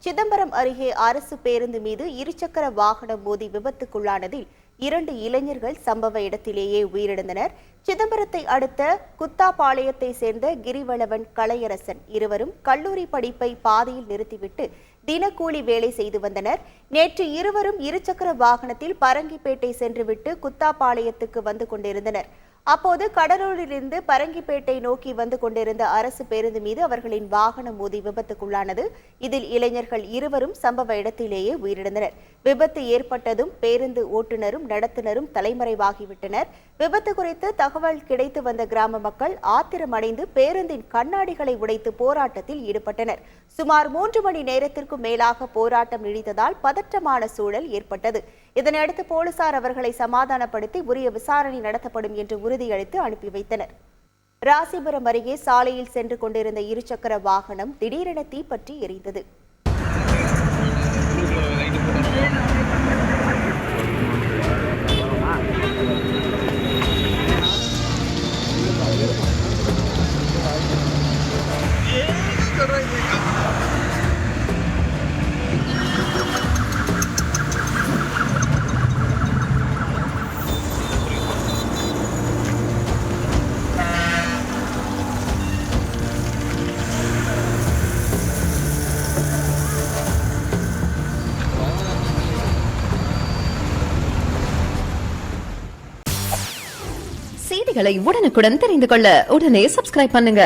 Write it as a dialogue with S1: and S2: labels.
S1: சிதம்பரம் அருகே அரசு பேருந்து மீது இருசக்கர வாகனம் மோதி விபத்துக்குள்ளானதில் 2 இளைஞர்கள் சம்பவ இடத்திலேயே உயிரிழந்தனர். சிதம்பரத்தை அடுத்த குத்தாபாளையத்தை சேர்ந்த கிரிவளவன், கலையரசன் இருவரும் கல்லூரி படிப்பை பாதியில் நிறுத்திவிட்டு தினக்கூலி வேலை செய்து வந்தனர். நேற்று இருவரும் இருசக்கர வாகனத்தில் பரங்கிப்பேட்டை சென்றுவிட்டு குத்தாபாளையத்துக்கு வந்து கொண்டிருந்தனர். அப்போது கடலூரிலிருந்து பரங்கிப்பேட்டை நோக்கி வந்து கொண்டிருந்த அரசு பேருந்து மீது அவர்களின் வாகனம் மோதி விபத்துக்குள்ளானது. இதில் இளைஞர்கள் இருவரும் சம்பவ இடத்திலேயே உயிரிழந்தனர். விபத்து ஏற்பட்டதும் பேருந்து ஓட்டுநரும் நடத்துனரும் தலைமறைவாகிவிட்டனர். விபத்து குறித்து தகவல் கிடைத்து வந்த கிராம மக்கள் ஆத்திரமடைந்து பேருந்தின் கண்ணாடிகளை உடைத்து போராட்டத்தில் ஈடுபட்டனர். சுமார் 3 மணி நேரத்திற்கும் மேலாக போராட்டம் நீடித்ததால் பதற்றமான சூழல் ஏற்பட்டது. இதனையடுத்து போலீசார் அவர்களை சமாதானப்படுத்தி உரிய விசாரணை நடத்தப்படும் என்று உறுதியளித்து அனுப்பி வைத்தனர். ராசிபுரம் அருகே சாலையில் சென்று கொண்டிருந்த இருசக்கர வாகனம் திடீரென தீப்பற்றி எரிந்தது.
S2: செய்திகளை உடனுக்குடன் தெரிந்து கொள்ள உடனே சப்ஸ்கிரைப் பண்ணுங்க.